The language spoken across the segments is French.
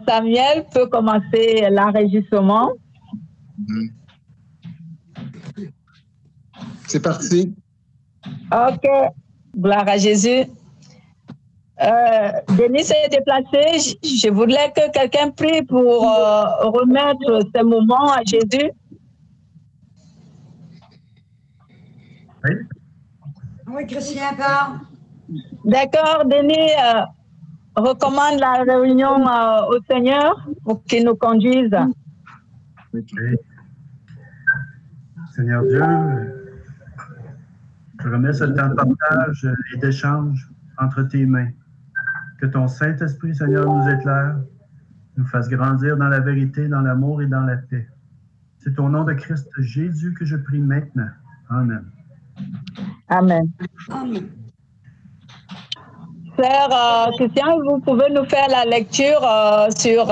Samuel peut commencer l'enregistrement. C'est parti. OK. Gloire à Jésus. Denis s'est déplacé. Je voudrais que quelqu'un prie pour remettre ce moment à Jésus. Oui. Oui, Christian parle. D'accord, Denis recommande la réunion au Seigneur pour qu'il nous conduise. Okay. Seigneur Dieu, je remets ce temps de partage et d'échange entre tes mains. Que ton Saint-Esprit, Seigneur, nous éclaire, nous fasse grandir dans la vérité, dans l'amour et dans la paix. C'est au nom de Christ Jésus que je prie maintenant. Amen. Amen. Amen. Frère Christian, vous pouvez nous faire la lecture sur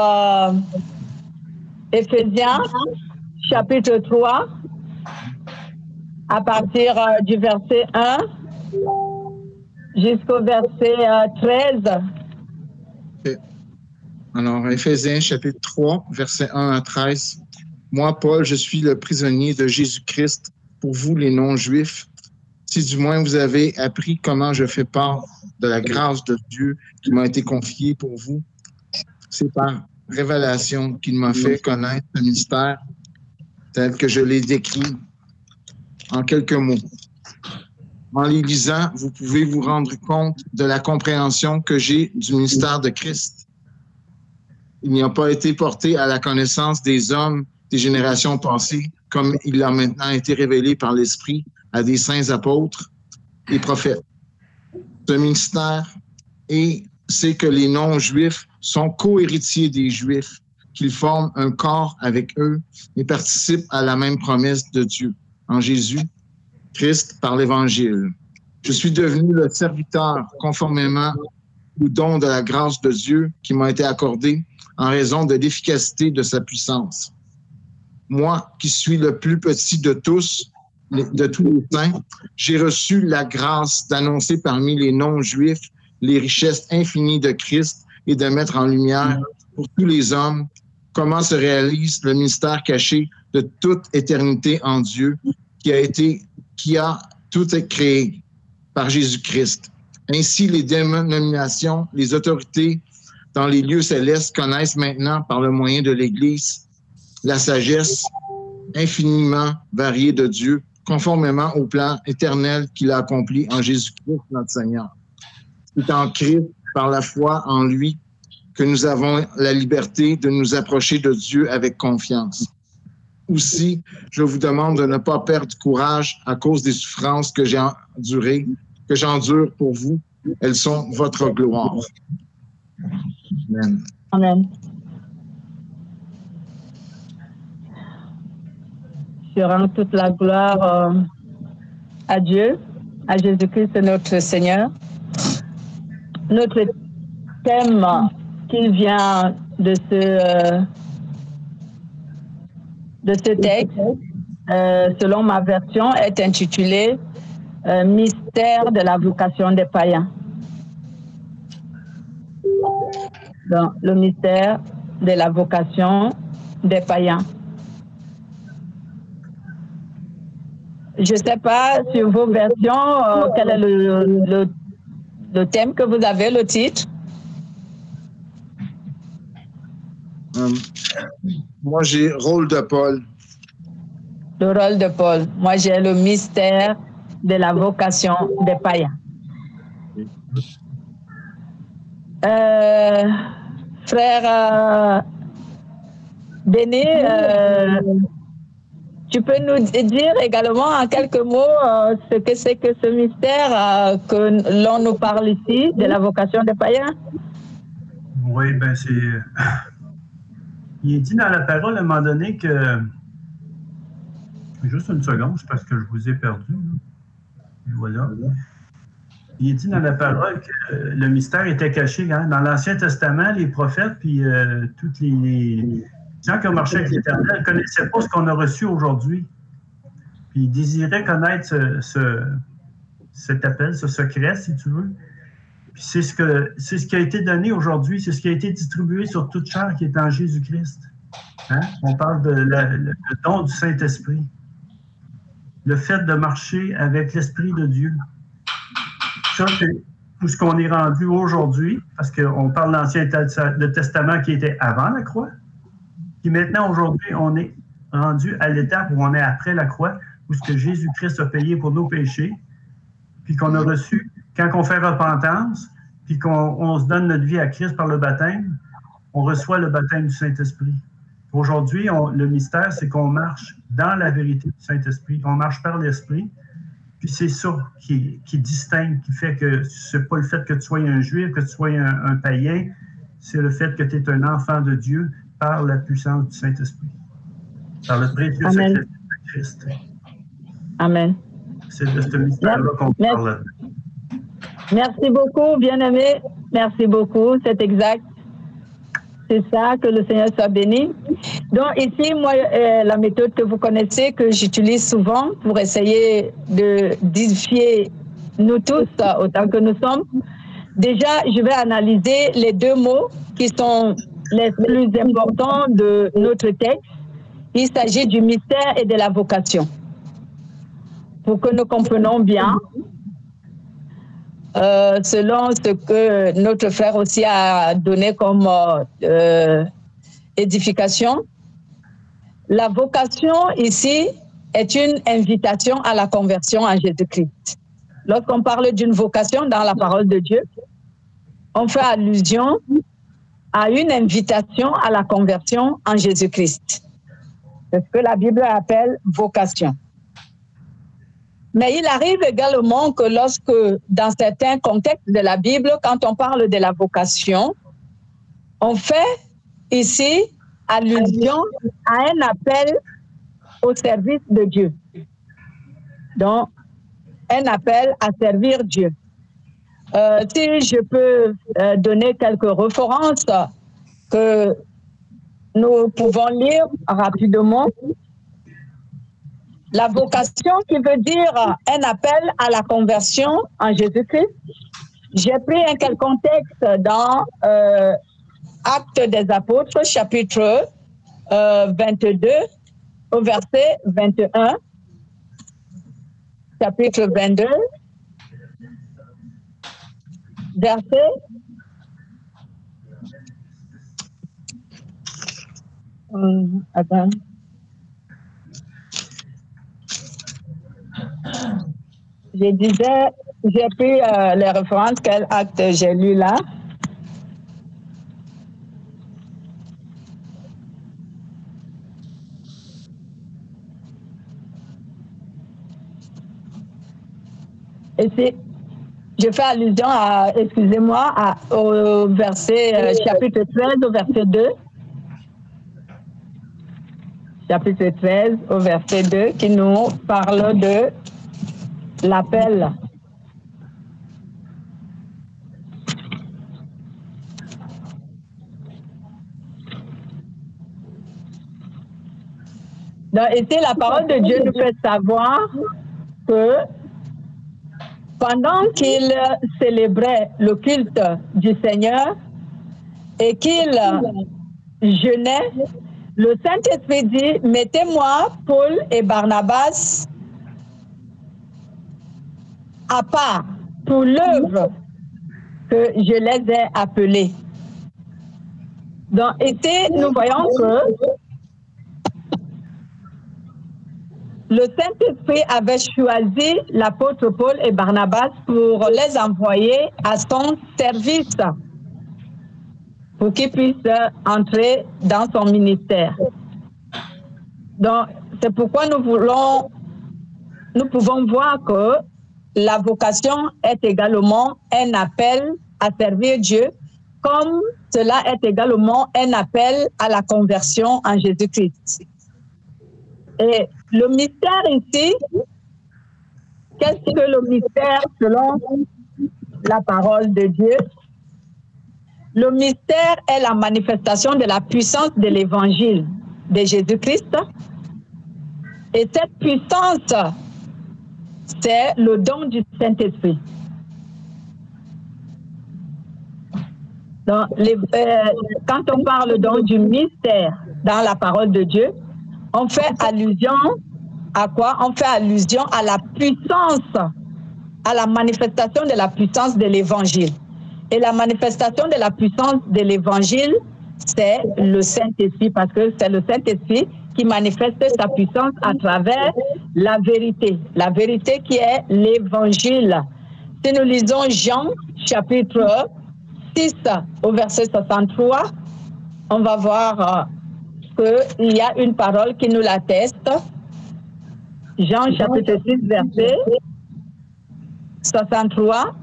Éphésiens, chapitre 3, à partir du verset 1 jusqu'au verset 13. Okay. Alors, Éphésiens, chapitre 3, verset 1 à 13. Moi, Paul, je suis le prisonnier de Jésus-Christ pour vous, les non-juifs. Si du moins vous avez appris comment je fais part de la grâce de Dieu qui m'a été confiée pour vous, c'est par révélation qu'il m'a fait connaître le mystère tel que je l'ai décrit en quelques mots. En les lisant, vous pouvez vous rendre compte de la compréhension que j'ai du mystère de Christ. Il n'y a pas été porté à la connaissance des hommes des générations passées, comme il a maintenant été révélé par l'Esprit à des saints apôtres et prophètes. Ce mystère c'est que les non-juifs sont co-héritiers des juifs, qu'ils forment un corps avec eux et participent à la même promesse de Dieu en Jésus, Christ par l'Évangile. Je suis devenu le serviteur conformément au don de la grâce de Dieu qui m'a été accordé en raison de l'efficacité de sa puissance. Moi, qui suis le plus petit de tous les saints, j'ai reçu la grâce d'annoncer parmi les non-juifs les richesses infinies de Christ et de mettre en lumière pour tous les hommes comment se réalise le mystère caché de toute éternité en Dieu qui a tout créé par Jésus-Christ. Ainsi, les dénominations, les autorités dans les lieux célestes connaissent maintenant par le moyen de l'Église la sagesse infiniment variée de Dieu, conformément au plan éternel qu'il a accompli en Jésus-Christ, notre Seigneur. C'est en Christ, par la foi en lui, que nous avons la liberté de nous approcher de Dieu avec confiance. Aussi, je vous demande de ne pas perdre courage à cause des souffrances que j'endure pour vous. Elles sont votre gloire. Amen. Amen. Je rends toute la gloire à Dieu, à Jésus-Christ, notre Seigneur. Notre thème qui vient de ce texte, selon ma version, est intitulé « Mystère de la vocation des païens ». Donc, le mystère de la vocation des païens. Je ne sais pas sur vos versions, quel est le thème que vous avez, le titre. Moi, j'ai rôle de Paul. Le rôle de Paul. Moi, j'ai le mystère de la vocation des païens. Frère Denis, tu peux nous dire également en quelques mots ce que c'est que ce mystère que l'on nous parle ici, de la vocation des païens? Oui, bien c'est... Il est dit dans la parole à un moment donné que... Juste une seconde, c'est parce que je vous ai perdu. Et voilà. Il est dit dans la parole que le mystère était caché. Hein? Dans l'Ancien Testament, les prophètes, puis toutes les gens qui ont marché avec l'Éternel ne connaissaient pas ce qu'on a reçu aujourd'hui. Puis ils désiraient connaître cet appel, ce secret, si tu veux. Puis C'est ce qui a été donné aujourd'hui, c'est ce qui a été distribué sur toute chair qui est en Jésus-Christ. Hein? On parle de le don du Saint-Esprit. Le fait de marcher avec l'Esprit de Dieu. Ça, c'est tout ce qu'on est rendu aujourd'hui, parce qu'on parle de l'Ancien Testament qui était avant la croix. Puis maintenant, aujourd'hui, on est rendu à l'étape où on est après la croix, où ce que Jésus-Christ a payé pour nos péchés, puis qu'on a reçu, quand on fait repentance, puis qu'on se donne notre vie à Christ par le baptême, on reçoit le baptême du Saint-Esprit. Aujourd'hui, le mystère, c'est qu'on marche dans la vérité du Saint-Esprit. On marche par l'Esprit, puis c'est ça qui distingue, qui fait que c'est pas le fait que tu sois un Juif, que tu sois un païen, c'est le fait que tu es un enfant de Dieu par la puissance du Saint-Esprit, par le précieux sacrifice de Christ. Amen. C'est de ce mystère-là qu'on parle. Merci beaucoup, bien-aimé. Merci beaucoup, c'est exact. C'est ça, que le Seigneur soit béni. Donc ici, moi, la méthode que vous connaissez, que j'utilise souvent pour essayer d'édifier nous tous, autant que nous sommes, déjà, je vais analyser les deux mots qui sont les plus importants de notre texte. Il s'agit du mystère et de la vocation. Pour que nous comprenions bien, selon ce que notre frère aussi a donné comme édification, la vocation ici est une invitation à la conversion en Jésus-Christ. Lorsqu'on parle d'une vocation dans la parole de Dieu, on fait allusion à une invitation à la conversion en Jésus-Christ. C'est ce que la Bible appelle vocation. Mais il arrive également que lorsque, dans certains contextes de la Bible, quand on parle de la vocation, on fait ici allusion à un appel au service de Dieu. Donc, un appel à servir Dieu. Si je peux donner quelques références que nous pouvons lire rapidement. La vocation qui veut dire un appel à la conversion en Jésus-Christ. J'ai pris un quel contexte dans Actes des Apôtres, chapitre 22, au verset 21. Chapitre 22, verset 21. Attends. Je disais, j'ai pris les références, quel acte j'ai lu là. Et c'est, je fais allusion à, excusez-moi, au verset, chapitre 13, au verset 2. Chapitre 13, au verset 2, qui nous parle de l'appel. Donc, ici, la parole de Dieu nous fait savoir que pendant qu'il célébrait le culte du Seigneur et qu'il jeûnait, le Saint-Esprit dit, mettez-moi Paul et Barnabas à part pour l'œuvre que je les ai appelés. Donc, ici, nous voyons que le Saint-Esprit avait choisi l'apôtre Paul et Barnabas pour les envoyer à son service, pour qu'ils puissent entrer dans son ministère. Donc, c'est pourquoi nous pouvons voir que la vocation est également un appel à servir Dieu, comme cela est également un appel à la conversion en Jésus-Christ. Et le mystère ici, qu'est-ce que le mystère selon la parole de Dieu? Le mystère est la manifestation de la puissance de l'évangile de Jésus-Christ. Et cette puissance, c'est le don du Saint-Esprit. Donc, quand on parle donc du mystère dans la parole de Dieu, on fait allusion à quoi? On fait allusion à la puissance, à la manifestation de la puissance de l'Évangile. Et la manifestation de la puissance de l'Évangile, c'est le Saint-Esprit, parce que c'est le Saint-Esprit qui manifeste sa puissance à travers la vérité qui est l'Évangile. Si nous lisons Jean, chapitre 6, au verset 63, on va voir qu'il y a une parole qui nous l'atteste. Jean, chapitre 6, verset 63,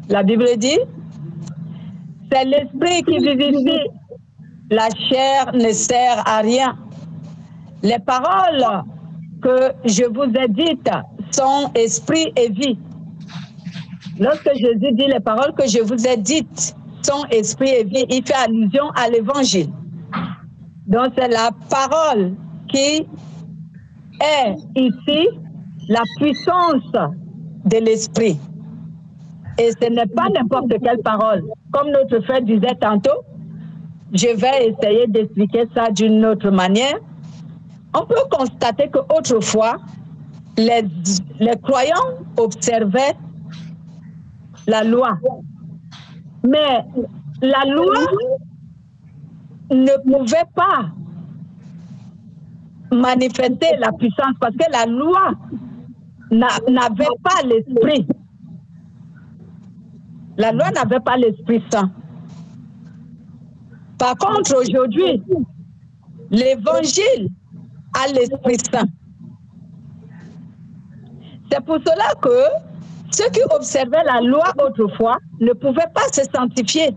la Bible dit, « C'est l'esprit qui vivifie, la chair ne sert à rien. Les paroles que je vous ai dites sont esprit et vie. » Lorsque Jésus dit les paroles que je vous ai dites sont esprit et vie, il fait allusion à l'Évangile. Donc c'est la parole qui est ici la puissance de l'esprit. Et ce n'est pas n'importe quelle parole. Comme notre frère disait tantôt, je vais essayer d'expliquer ça d'une autre manière. On peut constater qu'autrefois, les croyants observaient la loi. Mais la loi ne pouvait pas manifester la puissance parce que la loi n'avait pas l'esprit. La loi n'avait pas l'Esprit Saint. Par contre, aujourd'hui, l'Évangile a l'Esprit Saint. C'est pour cela que ceux qui observaient la loi autrefois ne pouvaient pas se sanctifier.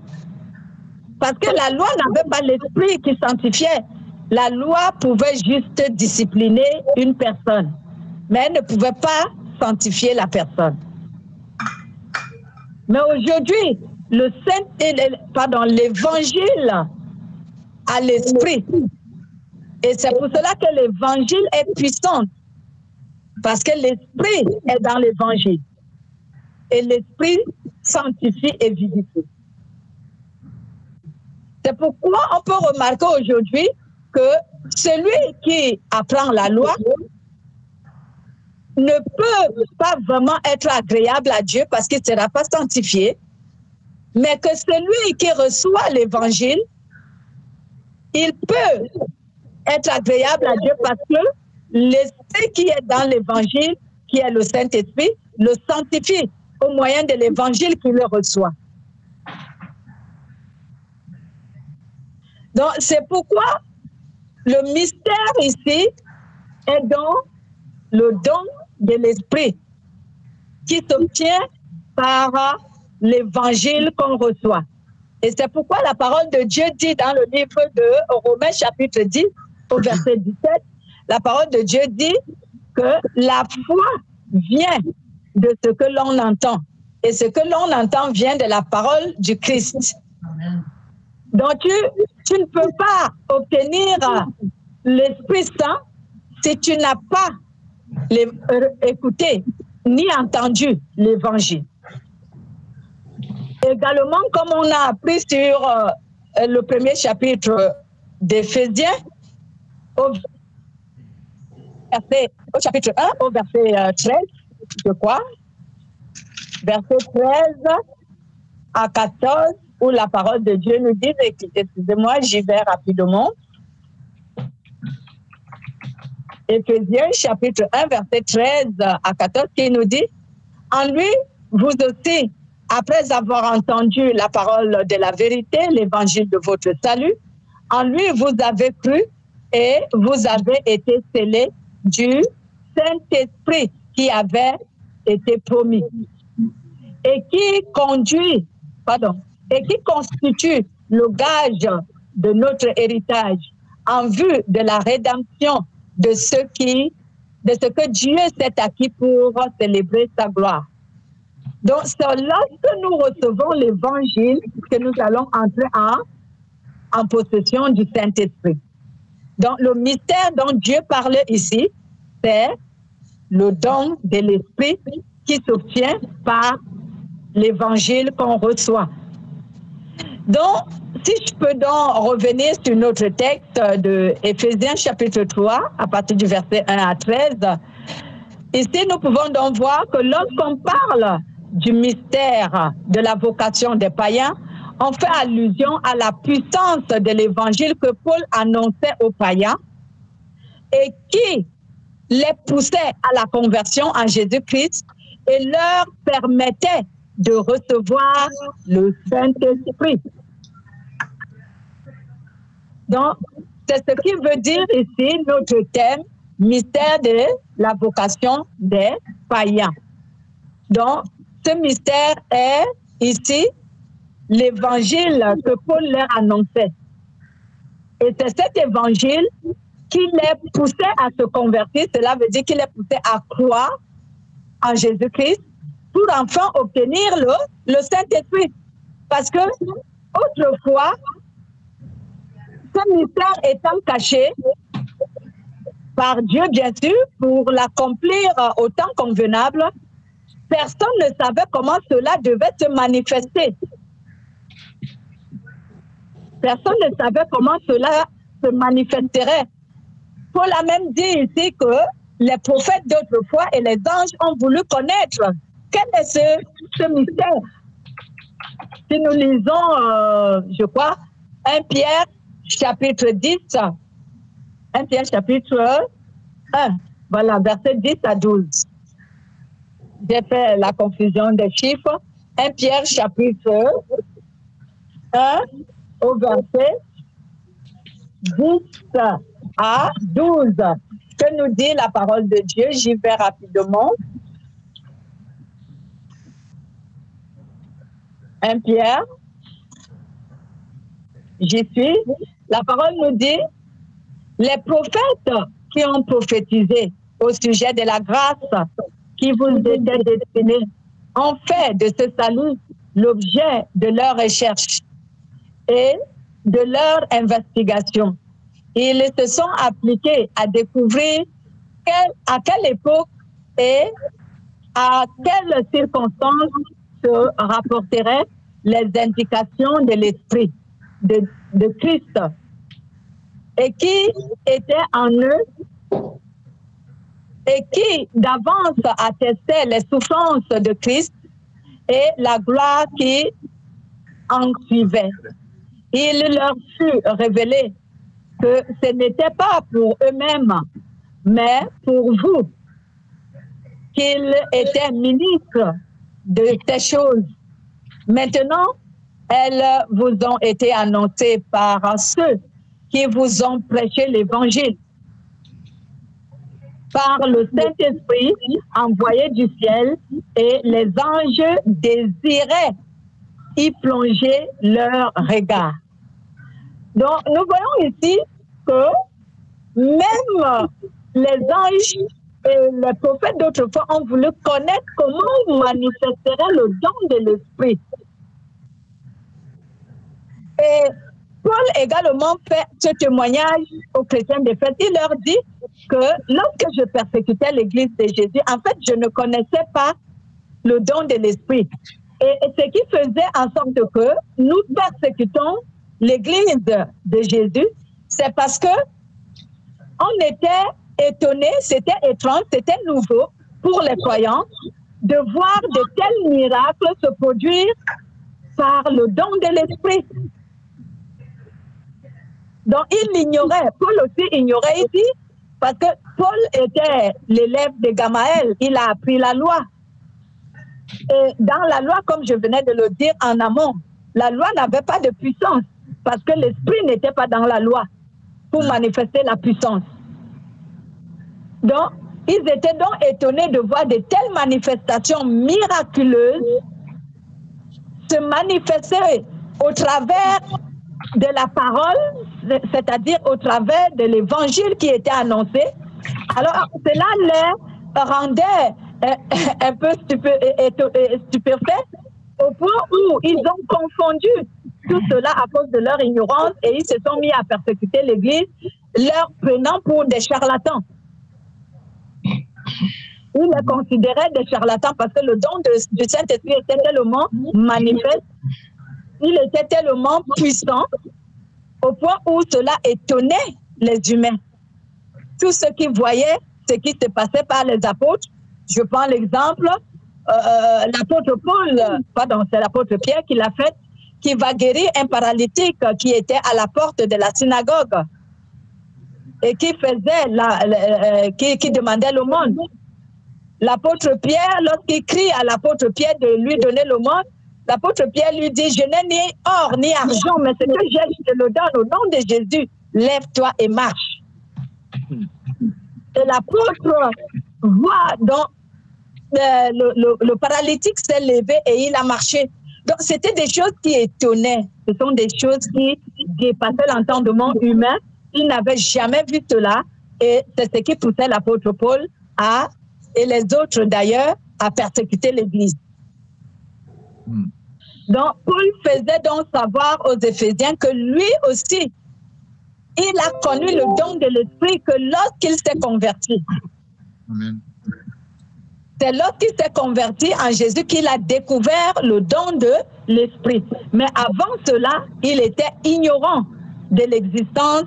Parce que la loi n'avait pas l'Esprit qui sanctifiait. La loi pouvait juste discipliner une personne, mais elle ne pouvait pas sanctifier la personne. Mais aujourd'hui, l'Évangile a l'Esprit. Et c'est pour cela que l'Évangile est puissant. Parce que l'Esprit est dans l'Évangile. Et l'Esprit sanctifie et vivifie. C'est pourquoi on peut remarquer aujourd'hui que celui qui apprend la loi ne peut pas vraiment être agréable à Dieu parce qu'il ne sera pas sanctifié, mais que celui qui reçoit l'Évangile, il peut être agréable à Dieu parce que l'Esprit qui est dans l'Évangile, qui est le Saint-Esprit, le sanctifie au moyen de l'Évangile qu'il le reçoit. Donc, c'est pourquoi le mystère ici est dans le don de l'Esprit qui s'obtient par l'Évangile qu'on reçoit. Et c'est pourquoi la parole de Dieu dit dans le livre de Romains chapitre 10 au verset 17, la parole de Dieu dit que la foi vient de ce que l'on entend. Et ce que l'on entend vient de la parole du Christ. Donc tu ne peux pas obtenir l'Esprit Saint si tu n'as pas écouté ni entendu l'Évangile. Également, comme on a appris sur le premier chapitre d'Éphésiens, au chapitre 1, au verset 13, je crois, verset 13 à 14, où la parole de Dieu nous dit, excusez-moi, j'y vais rapidement. Éphésiens, chapitre 1, verset 13 à 14, qui nous dit, « En lui, vous aussi, après avoir entendu la parole de la vérité, l'évangile de votre salut, en lui, vous avez cru et vous avez été scellés du Saint-Esprit qui avait été promis et qui constitue le gage de notre héritage en vue de la rédemption de ce que Dieu s'est acquis pour célébrer sa gloire. » Donc, c'est lorsque nous recevons l'évangile que nous allons entrer en possession du Saint-Esprit. Donc, le mystère dont Dieu parle ici, c'est le don de l'Esprit qui s'obtient par l'évangile qu'on reçoit. Donc, si je peux donc revenir sur notre texte de Éphésiens chapitre 3, à partir du verset 1 à 13, ici nous pouvons donc voir que lorsqu'on parle du mystère de la vocation des païens, on fait allusion à la puissance de l'évangile que Paul annonçait aux païens et qui les poussait à la conversion en Jésus-Christ et leur permettait de recevoir le Saint-Esprit. Donc, c'est ce qui veut dire ici notre thème, mystère de la vocation des païens. Donc, ce mystère est ici l'évangile que Paul leur annonçait. Et c'est cet évangile qui les poussait à se convertir. Cela veut dire qu'il les poussait à croire en Jésus-Christ pour enfin obtenir le Saint-Esprit. Parce que autrefois, ce mystère étant caché par Dieu, bien sûr, pour l'accomplir au temps convenable, personne ne savait comment cela devait se manifester. Personne ne savait comment cela se manifesterait. Paul a même dit ici que les prophètes d'autrefois et les anges ont voulu connaître quel est ce mystère. Si nous lisons, je crois, 1 Pierre chapitre 10, 1 Pierre chapitre 1, voilà, verset 10 à 12. J'ai fait la confusion des chiffres. 1 Pierre chapitre 1 au verset 10 à 12. Que nous dit la parole de Dieu? J'y vais rapidement. 1 Pierre, j'y suis. La parole nous dit, les prophètes qui ont prophétisé au sujet de la grâce qui vous était destinée ont fait de ce salut l'objet de leur recherche et de leur investigation. Ils se sont appliqués à découvrir à quelle époque et à quelles circonstances se rapporteraient les indications de l'Esprit de Christ et qui était en eux et qui d'avance attestait les souffrances de Christ et la gloire qui en suivait. Il leur fut révélé que ce n'était pas pour eux-mêmes, mais pour vous, qu'ils étaient ministres de ces choses. Maintenant, elles vous ont été annoncées par ceux qui vous ont prêché l'Évangile, par le Saint-Esprit envoyé du ciel, et les anges désiraient y plonger leur regard. Donc, nous voyons ici que même les anges et les prophètes d'autrefois ont voulu connaître comment manifesterait le don de l'Esprit. Et Paul également fait ce témoignage aux chrétiens d'Éphèse. Il leur dit que lorsque je persécutais l'Église de Jésus, en fait, je ne connaissais pas le don de l'Esprit. Et ce qui faisait en sorte que nous persécutons l'Église de Jésus, c'est parce que on était étonnés, c'était étrange, c'était nouveau pour les croyants de voir de tels miracles se produire par le don de l'Esprit. Donc, il l'ignorait. Paul aussi ignorait ici, parce que Paul était l'élève de Gamaël. Il a appris la loi. Et dans la loi, comme je venais de le dire en amont, la loi n'avait pas de puissance, parce que l'Esprit n'était pas dans la loi pour manifester la puissance. Donc, ils étaient donc étonnés de voir de telles manifestations miraculeuses se manifester au travers de la parole, c'est-à-dire au travers de l'évangile qui était annoncé. Alors, cela les rendait un peu stupéfaits au point où ils ont confondu tout cela à cause de leur ignorance et ils se sont mis à persécuter l'Église, leur prenant pour des charlatans. Ils les considéraient des charlatans parce que le don du Saint-Esprit était tellement manifeste il était tellement puissant au point où cela étonnait les humains. Tous ceux qui voyaient ce qui se passait par les apôtres, je prends l'exemple, l'apôtre Paul, pardon, c'est l'apôtre Pierre qui l'a fait, qui va guérir un paralytique qui était à la porte de la synagogue et qui faisait, qui demandait l'aumône. L'apôtre Pierre, lorsqu'il crie à l'apôtre Pierre de lui donner l'aumône, l'apôtre Pierre lui dit, je n'ai ni or ni argent, mais ce que j'ai, je te le donne au nom de Jésus. Lève-toi et marche. Et l'apôtre voit donc le paralytique s'est levé et il a marché. Donc c'était des choses qui étonnaient. Ce sont des choses qui dépassaient l'entendement humain. Il n'avait jamais vu cela et c'est ce qui poussait l'apôtre Paul et les autres d'ailleurs à persécuter l'Église. Donc Paul faisait donc savoir aux Éphésiens que lui aussi, il a connu le don de l'Esprit que lorsqu'il s'est converti. Amen. C'est lorsqu'il s'est converti en Jésus qu'il a découvert le don de l'Esprit. Mais avant cela, il était ignorant de l'existence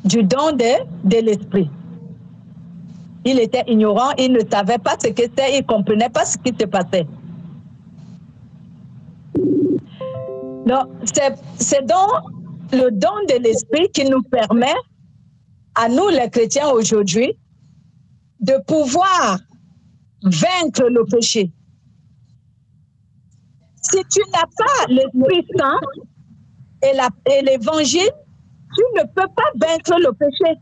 du don de l'Esprit. Il était ignorant, il ne savait pas ce que c'était, il ne comprenait pas ce qui se passait. Donc, c'est donc le don de l'Esprit qui nous permet, à nous les chrétiens aujourd'hui, de pouvoir vaincre le péché. Si tu n'as pas l'Esprit Saint et l'Évangile, tu ne peux pas vaincre le péché.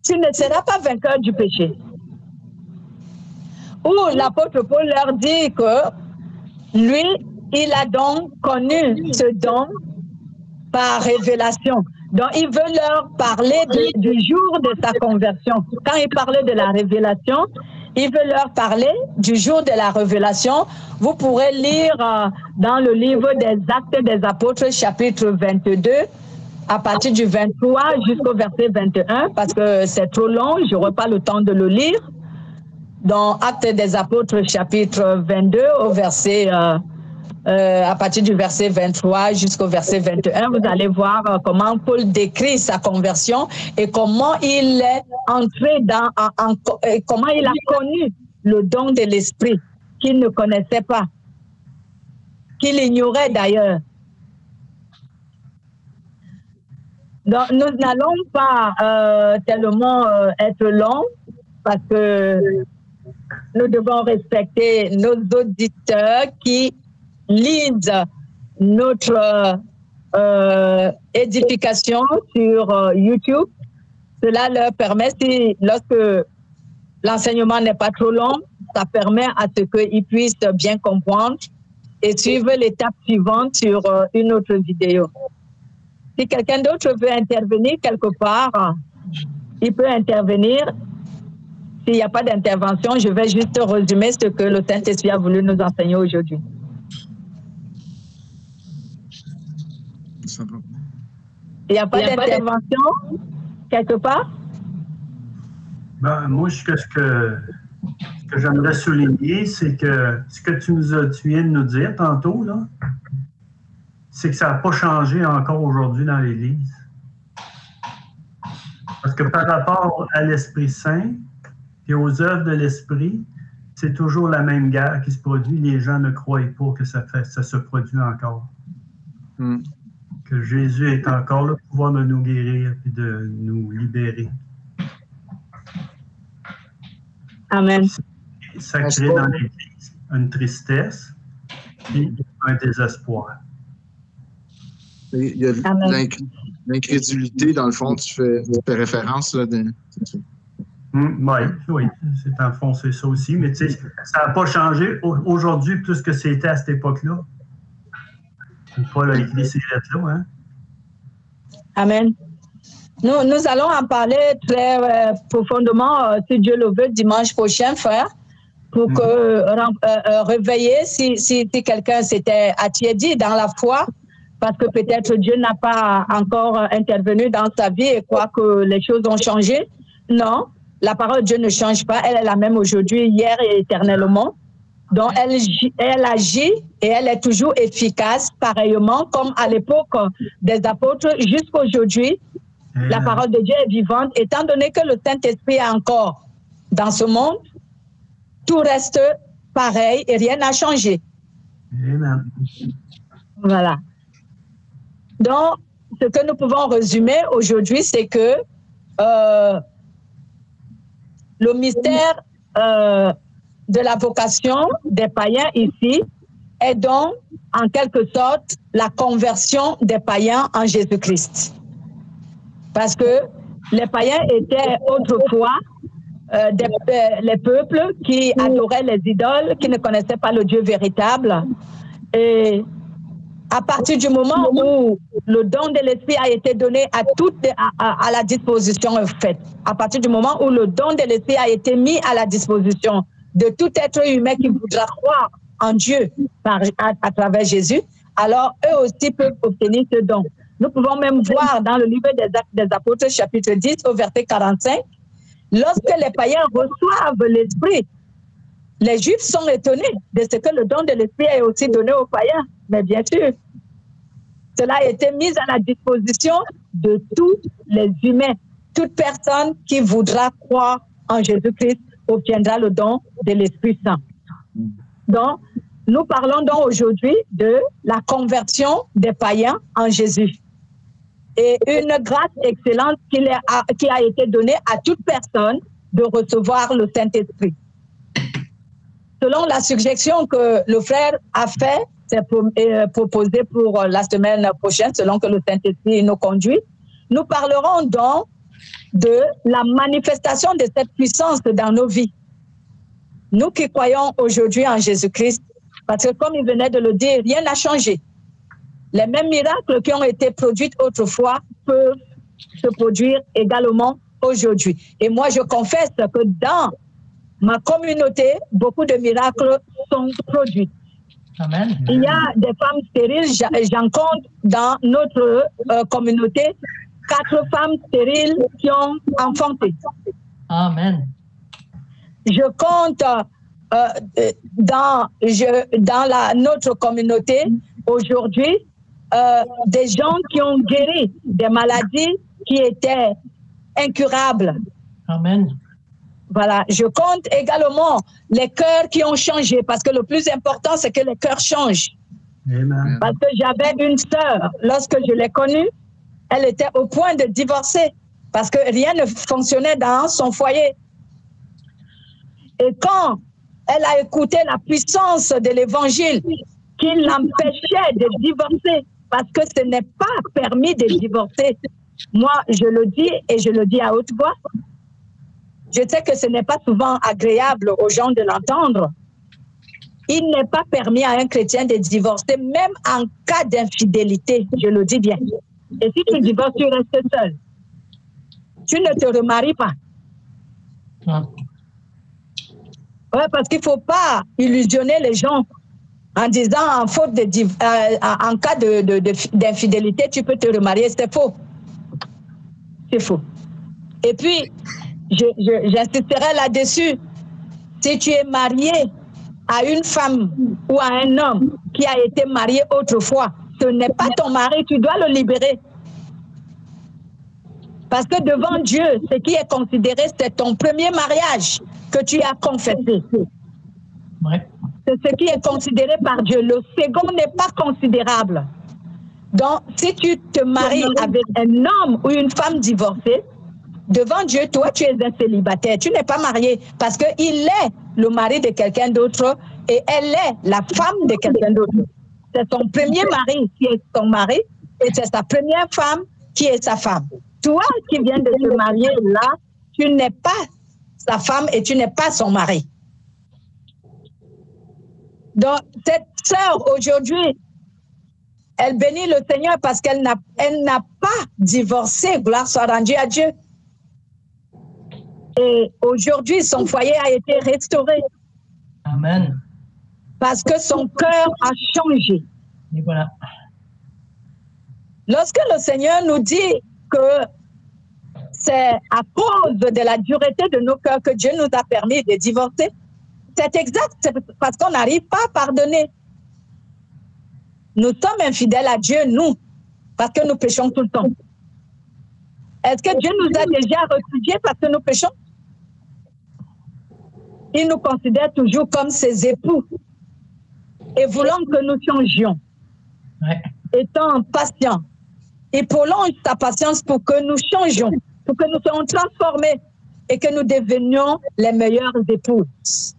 Tu ne seras pas vainqueur du péché. Où l'apôtre Paul leur dit que lui, il a donc connu ce don par révélation. Donc, il veut leur parler du jour de sa conversion. Quand il parlait de la révélation, il veut leur parler du jour de la révélation. Vous pourrez lire dans le livre des Actes des Apôtres, chapitre 22, à partir du 23 jusqu'au verset 21, parce que c'est trop long, je n'aurai pas le temps de le lire. Dans Actes des Apôtres, chapitre 22, au verset... à partir du verset 23 jusqu'au verset 21, vous allez voir comment Paul décrit sa conversion et comment il est entré comment il a connu le don de l'Esprit qu'il ne connaissait pas, qu'il ignorait d'ailleurs. Donc, nous n'allons pas tellement être longs parce que nous devons respecter nos auditeurs qui lisent notre édification sur YouTube. Cela leur permet, lorsque l'enseignement n'est pas trop long, ça permet à ce qu'ils puissent bien comprendre et suivre l'étape suivante sur une autre vidéo. Si quelqu'un d'autre veut intervenir quelque part, il peut intervenir. S'il n'y a pas d'intervention, je vais juste résumer ce que le Saint-Esprit a voulu nous enseigner aujourd'hui. Il n'y a pas d'intervention quelque part? Ben, moi, ce que j'aimerais souligner, c'est que ce que tu viens de nous dire tantôt, là, c'est que ça n'a pas changé encore aujourd'hui dans l'Église. Parce que par rapport à l'Esprit Saint et aux œuvres de l'Esprit, c'est toujours la même guerre qui se produit. Les gens ne croient pas que ça se produit encore. Que Jésus est encore le pouvoir de nous guérir et de nous libérer. Amen. Ça crée dans l'Église une tristesse et un désespoir. Il y a l'incrédulité, dans le fond, tu fais référence. Là, oui, c'est en fond, c'est ça aussi. Mais tu sais, ça n'a pas changé aujourd'hui plus que c'était à cette époque-là. Paul a écrit ces lettres-là, hein? Amen. Nous allons en parler très profondément, si Dieu le veut, dimanche prochain, frère, pour réveiller si quelqu'un s'était attiédi dans la foi, parce que peut-être Dieu n'a pas encore intervenu dans sa vie et croit que les choses ont changé. Non, la parole de Dieu ne change pas. Elle est la même aujourd'hui, hier et éternellement. Donc, elle agit et elle est toujours efficace, pareillement comme à l'époque des apôtres jusqu'à aujourd'hui. La parole de Dieu est vivante. Étant donné que le Saint-Esprit est encore dans ce monde, tout reste pareil et rien n'a changé. Amen. Voilà. Donc, ce que nous pouvons résumer aujourd'hui, c'est que le mystère de la vocation des païens ici est donc, en quelque sorte, la conversion des païens en Jésus-Christ. Parce que les païens étaient autrefois les peuples qui adoraient les idoles, qui ne connaissaient pas le Dieu véritable. Et à partir du moment où le don de l'Esprit a été donné à la disposition faite, à partir du moment où le don de l'Esprit a été mis à la disposition de tout être humain qui voudra croire en Dieu à travers Jésus, alors eux aussi peuvent obtenir ce don. Nous pouvons même voir dans le livre des Actes des Apôtres, chapitre 10, au verset 45, lorsque les païens reçoivent l'Esprit, les Juifs sont étonnés de ce que le don de l'Esprit est aussi donné aux païens. Mais bien sûr, cela a été mis à la disposition de tous les humains. Toute personne qui voudra croire en Jésus-Christ obtiendra le don de l'Esprit Saint. Donc, nous parlons donc aujourd'hui de la conversion des païens en Jésus. Et une grâce excellente qui a été donnée à toute personne de recevoir le Saint-Esprit. Selon la suggestion que le frère a faite, c'est proposé pour la semaine prochaine, selon que le Saint-Esprit nous conduit, nous parlerons donc de la manifestation de cette puissance dans nos vies. Nous qui croyons aujourd'hui en Jésus-Christ, parce que comme il venait de le dire, rien n'a changé. Les mêmes miracles qui ont été produits autrefois peuvent se produire également aujourd'hui. Et moi, je confesse que dans ma communauté, beaucoup de miracles sont produits. Amen. Il y a des femmes stériles, j'en compte dans notre communauté, 4 femmes stériles qui ont enfanté. Amen. Je compte dans notre communauté aujourd'hui des gens qui ont guéri des maladies qui étaient incurables. Amen. Voilà, je compte également les cœurs qui ont changé, parce que le plus important, c'est que les cœurs changent. Amen. Parce que j'avais une sœur, lorsque je l'ai connue, elle était au point de divorcer, parce que rien ne fonctionnait dans son foyer. Et quand elle a écouté la puissance de l'évangile qui l'empêchait de divorcer, parce que ce n'est pas permis de divorcer, moi, je le dis et je le dis à haute voix. Je sais que ce n'est pas souvent agréable aux gens de l'entendre. Il n'est pas permis à un chrétien de divorcer, même en cas d'infidélité, je le dis bien. Et si tu divorces, tu restes seul. Tu ne te remaries pas. Ouais, parce qu'il ne faut pas illusionner les gens en disant en cas d'infidélité, tu peux te remarier. C'est faux. C'est faux. Et puis, j'insisterai là-dessus. Si tu es marié à une femme ou à un homme qui a été marié autrefois, ce n'est pas ton mari, tu dois le libérer. Parce que devant Dieu, ce qui est considéré, c'est ton premier mariage que tu as confessé. Ouais. C'est ce qui est considéré par Dieu. Le second n'est pas considérable. Donc, si tu te maries avec un homme ou une femme divorcée, devant Dieu, toi, tu es un célibataire. Tu n'es pas marié parce qu'il est le mari de quelqu'un d'autre et elle est la femme de quelqu'un d'autre. C'est son premier mari qui est son mari et c'est sa première femme qui est sa femme. Toi qui viens de te marier là, tu n'es pas sa femme et tu n'es pas son mari. Donc, cette sœur aujourd'hui, elle bénit le Seigneur parce qu'elle n'a pas divorcé, gloire soit rendue à Dieu. Et aujourd'hui, son foyer a été restauré. Amen. Parce que son cœur a changé. Et voilà. Lorsque le Seigneur nous dit que c'est à cause de la dureté de nos cœurs que Dieu nous a permis de divorcer, C'est exact, c'est parce qu'on n'arrive pas à pardonner. Nous sommes infidèles à Dieu, nous, parce que nous péchons tout le temps. Est-ce que Dieu nous a déjà refugiés parce que nous péchons? Il nous considère toujours comme ses époux et voulant que nous changions. Ouais. Étant patients, il prolonge sa patience pour que nous changions, pour que nous soyons transformés et que nous devenions les meilleures épouses.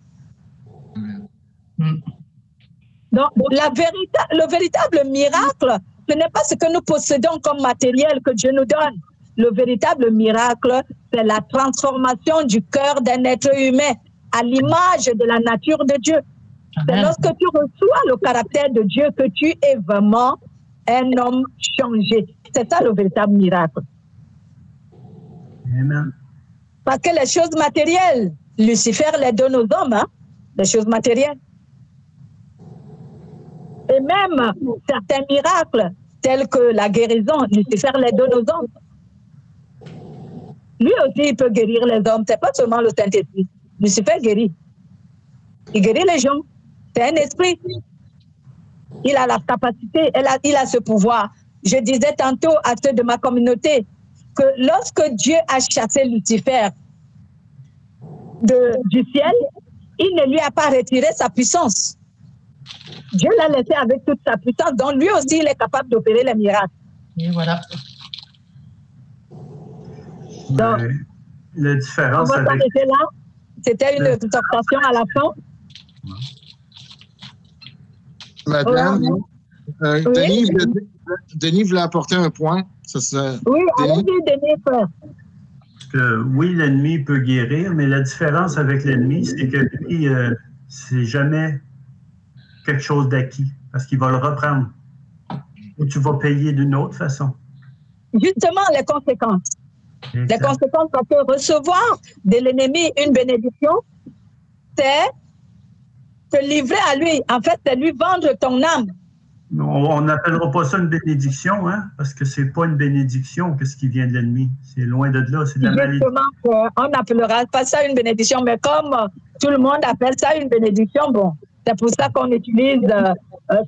Donc, le véritable miracle, ce n'est pas ce que nous possédons comme matériel que Dieu nous donne. Le véritable miracle, c'est la transformation du cœur d'un être humain à l'image de la nature de Dieu. C'est lorsque tu reçois le caractère de Dieu que tu es vraiment un homme changé. C'est ça le véritable miracle. Amen. Parce que les choses matérielles, Lucifer les donne aux hommes, hein, les choses matérielles. Et même certains miracles, tels que la guérison, Lucifer les donne aux hommes. Lui aussi, il peut guérir les hommes. Ce n'est pas seulement le Saint-Esprit. Lucifer guérit. Il guérit les gens. C'est un esprit. Il a la capacité, il a ce pouvoir. Je disais tantôt à ceux de ma communauté que lorsque Dieu a chassé Lucifer du ciel, il ne lui a pas retiré sa puissance. Dieu l'a laissé avec toute sa puissance, donc lui aussi, il est capable d'opérer les miracles. Et voilà. Donc, la différence on va avec... s'arrêter là. C'était une exhortation à la fin. Madame, Oui. Denis voulait apporter un point. Oui, allez-y, Denis, frère. Que, oui, l'ennemi peut guérir, mais la différence avec l'ennemi, c'est que lui, c'est jamais quelque chose d'acquis, parce qu'il va le reprendre. Ou tu vas payer d'une autre façon. Justement, les conséquences. Exact. Les conséquences, parce que recevoir de l'ennemi une bénédiction, c'est te livrer à lui. En fait, c'est lui vendre ton âme. On n'appellera pas ça une bénédiction, hein, parce que c'est pas une bénédiction que ce qui vient de l'ennemi. C'est loin de là, c'est de la malédiction. Justement, on n'appellera pas ça une bénédiction, mais comme tout le monde appelle ça une bénédiction, bon, c'est pour ça qu'on utilise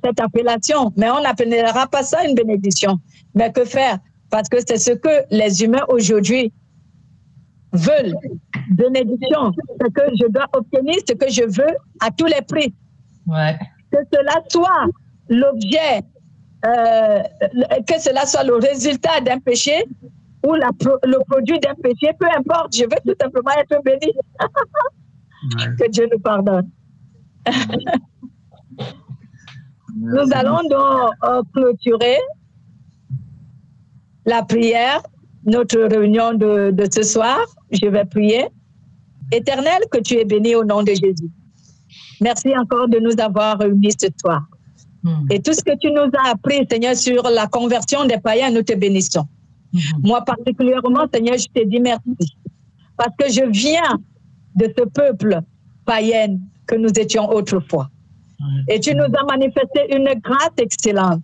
cette appellation. Mais on n'appellera pas ça une bénédiction. Mais que faire? Parce que c'est ce que les humains aujourd'hui veulent. Bénédiction, c'est que je dois obtenir ce que je veux à tous les prix. Ouais. Que cela soit l'objet, que cela soit le résultat d'un péché ou le produit d'un péché, peu importe, je veux tout simplement être béni. Ouais. Que Dieu nous pardonne. Nous allons donc clôturer la prière, notre réunion de ce soir. Je vais prier. Éternel, que tu es béni au nom de Jésus. Merci encore de nous avoir réunis ce soir. Et tout ce que tu nous as appris, Seigneur, sur la conversion des païens, nous te bénissons. Moi particulièrement, Seigneur, je te dis merci. Parce que je viens de ce peuple païen que nous étions autrefois. Et tu nous as manifesté une grâce excellente.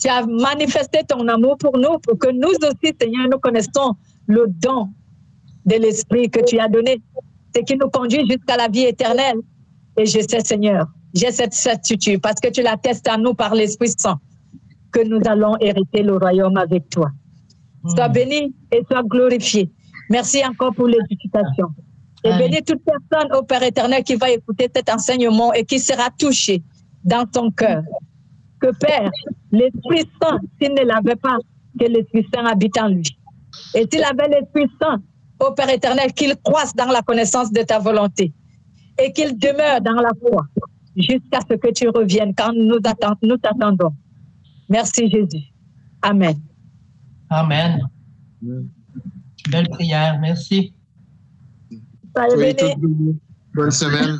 Tu as manifesté ton amour pour nous, pour que nous aussi, Seigneur, nous connaissons le don de l'Esprit que tu as donné, ce qui nous conduit jusqu'à la vie éternelle. Et je sais, Seigneur, j'ai cette certitude, parce que tu l'attestes à nous par l'Esprit Saint, que nous allons hériter le royaume avec toi. Sois béni et sois glorifié. Merci encore pour l'éducation. Et bénis toute personne, ô Père éternel, qui va écouter cet enseignement et qui sera touchée dans son cœur. Que Père, l'Esprit Saint, s'il ne l'avait pas, que l'Esprit Saint habite en lui. Et s'il avait l'Esprit Saint, ô Père éternel, qu'il croisse dans la connaissance de ta volonté et qu'il demeure dans la foi jusqu'à ce que tu reviennes quand nous t'attendons. Merci Jésus. Amen. Amen. Belle prière. Merci. Soyez bénis. Bonne semaine.